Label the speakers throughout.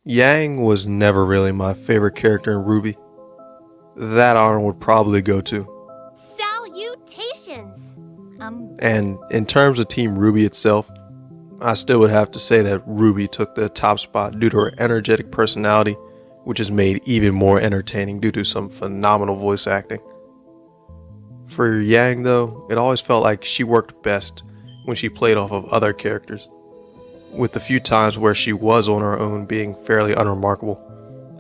Speaker 1: Yang was never really my favorite character in RWBY. That honor would probably go to.
Speaker 2: Salutations!
Speaker 1: And in terms of Team RWBY itself, I still would have to say that RWBY took the top spot due to her energetic personality, which is made even more entertaining due to some phenomenal voice acting. For Yang though, it always felt like she worked best when she played off of other characters, with the few times where she was on her own being fairly unremarkable,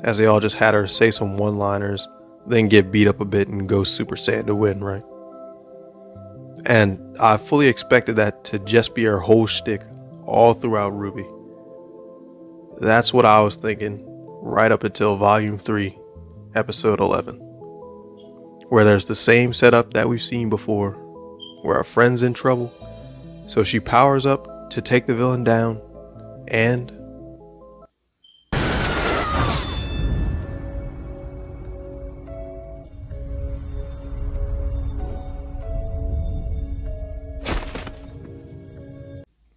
Speaker 1: as they all just had her say some one-liners, then get beat up a bit and go Super Saiyan to win, right? And I fully expected that to just be her whole shtick all throughout RWBY. That's what I was thinking right up until Volume 3, Episode 11, where there's the same setup that we've seen before, where a friend's in trouble, so she powers up to take the villain down, and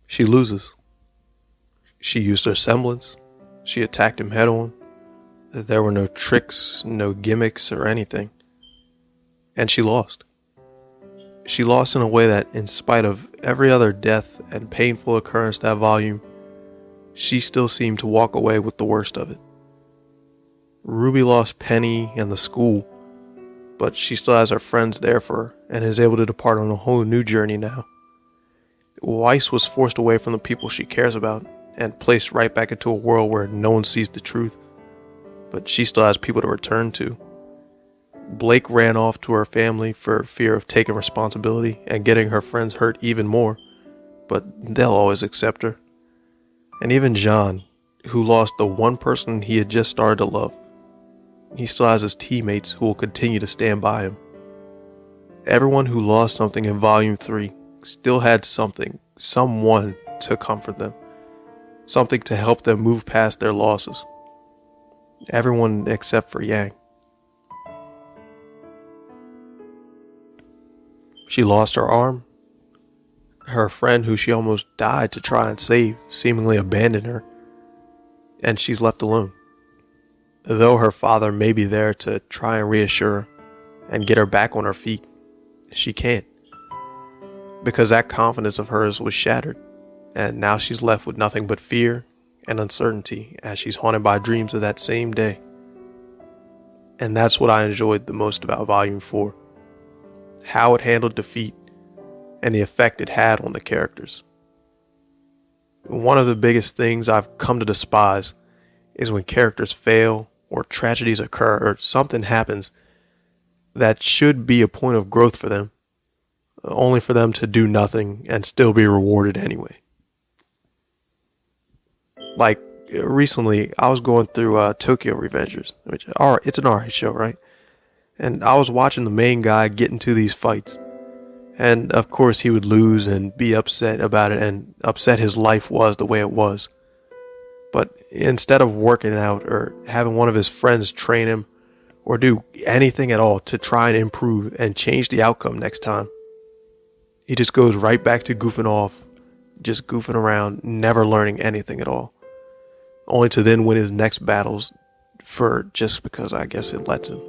Speaker 1: she loses. She used her semblance. She attacked him head on. There were no tricks, no gimmicks or anything. And she lost. She lost in a way that, in spite of every other death and painful occurrence that volume, she still seemed to walk away with the worst of it. RWBY lost Penny and the school, but she still has her friends there for her and is able to depart on a whole new journey now. Weiss was forced away from the people she cares about and placed right back into a world where no one sees the truth, but she still has people to return to. Blake ran off to her family for fear of taking responsibility and getting her friends hurt even more, but they'll always accept her. And even John, who lost the one person he had just started to love, he still has his teammates who will continue to stand by him. Everyone who lost something in Volume 3 still had something, someone to comfort them, something to help them move past their losses. Everyone except for Yang. She lost her arm. Her friend, who she almost died to try and save, seemingly abandoned her, and she's left alone. Though her father may be there to try and reassure her and get her back on her feet, she can't, because that confidence of hers was shattered, and now she's left with nothing but fear and uncertainty as she's haunted by dreams of that same day. And that's what I enjoyed the most about Volume 4. How it handled defeat and the effect it had on the characters. One of the biggest things I've come to despise is when characters fail or tragedies occur or something happens that should be a point of growth for them, only for them to do nothing and still be rewarded anyway. Like recently, I was going through Tokyo Revengers, which it's an alright show, right? And I was watching the main guy get into these fights. And of course he would lose and be upset about it and upset his life was the way it was. But instead of working out or having one of his friends train him or do anything at all to try and improve and change the outcome next time, he just goes right back to goofing off, just goofing around, never learning anything at all. Only to then win his next battles just because I guess it lets him.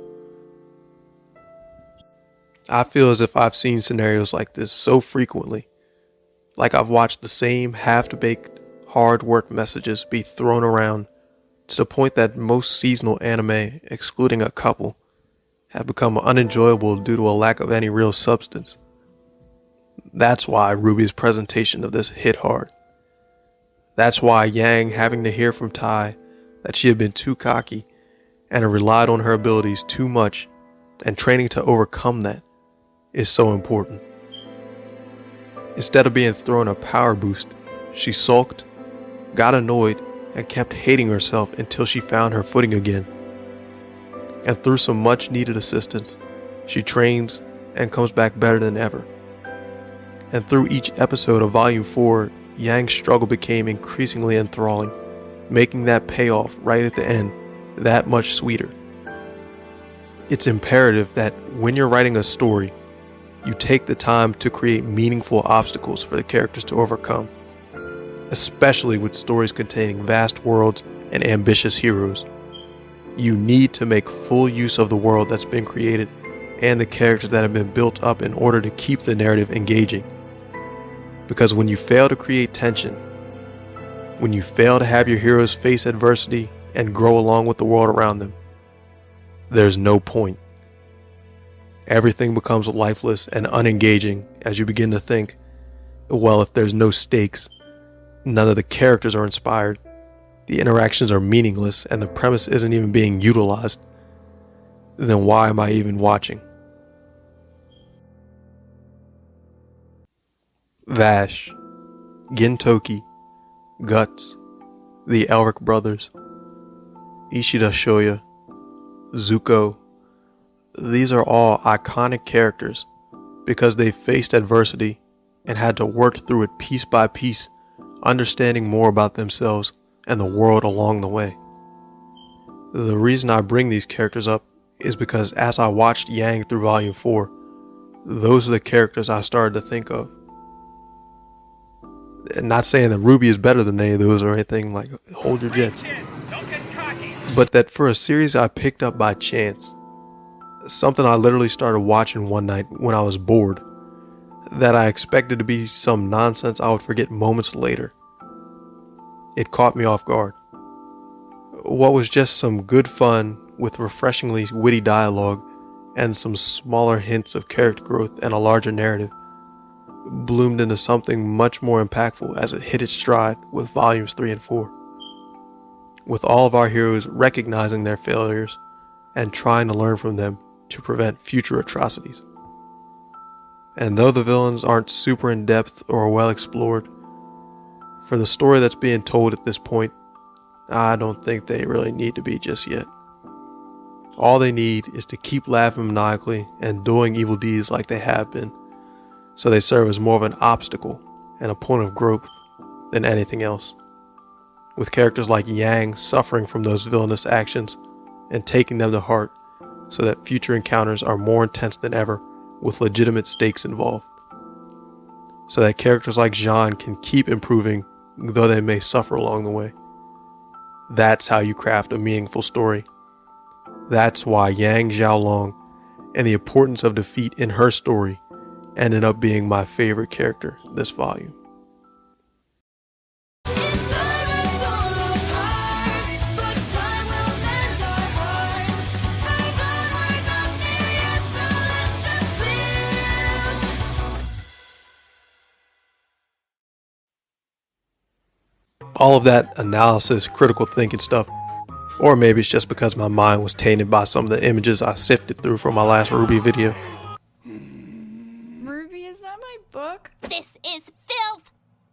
Speaker 1: I feel as if I've seen scenarios like this so frequently, like I've watched the same half-baked, hard work messages be thrown around to the point that most seasonal anime, excluding a couple, have become unenjoyable due to a lack of any real substance. That's why RWBY's presentation of this hit hard. That's why Yang having to hear from Tai that she had been too cocky and had relied on her abilities too much and training to overcome that is so important. Instead of being thrown a power boost, she sulked, got annoyed, and kept hating herself until she found her footing again. And through some much needed assistance, she trains and comes back better than ever. And through each episode of Volume 4, Yang's struggle became increasingly enthralling, making that payoff right at the end that much sweeter. It's imperative that when you're writing a story, you take the time to create meaningful obstacles for the characters to overcome, especially with stories containing vast worlds and ambitious heroes. You need to make full use of the world that's been created and the characters that have been built up in order to keep the narrative engaging. Because when you fail to create tension, when you fail to have your heroes face adversity and grow along with the world around them, there's no point. Everything becomes lifeless and unengaging as you begin to think, well, if there's no stakes, none of the characters are inspired, the interactions are meaningless, and the premise isn't even being utilized, then why am I even watching? Vash, Gintoki, Guts, the Elric brothers, Ishida Shoya, Zuko, these are all iconic characters because they faced adversity and had to work through it piece by piece, understanding more about themselves and the world along the way. The reason I bring these characters up is because as I watched Yang through Volume 4, those are the characters I started to think of. And not saying that RWBY is better than any of those or anything, like, hold your jets. But that for a series I picked up by chance, something I literally started watching one night when I was bored, that I expected to be some nonsense I would forget moments later. It caught me off guard. What was just some good fun with refreshingly witty dialogue and some smaller hints of character growth and a larger narrative bloomed into something much more impactful as it hit its stride with volumes 3 and 4. With all of our heroes recognizing their failures and trying to learn from them to prevent future atrocities. And though the villains aren't super in depth or well explored, for the story that's being told at this point, I don't think they really need to be just yet. All they need is to keep laughing maniacally and doing evil deeds like they have been, so they serve as more of an obstacle and a point of growth than anything else. With characters like Yang suffering from those villainous actions and taking them to heart so that future encounters are more intense than ever with legitimate stakes involved. So that characters like Jean can keep improving though they may suffer along the way. That's how you craft a meaningful story. That's why Yang Xiaolong and the importance of defeat in her story ended up being my favorite character this volume. All of that analysis, critical thinking stuff, or maybe it's just because my mind was tainted by some of the images I sifted through from my last RWBY video.
Speaker 2: RWBY, is that my book?
Speaker 3: This is filth!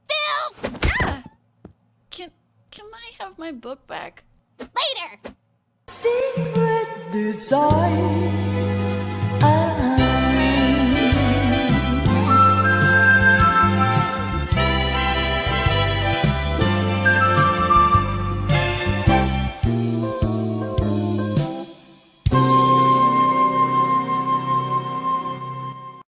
Speaker 3: Filth!
Speaker 2: Ah! Can I have my book back?
Speaker 3: Later!
Speaker 4: Secret desire.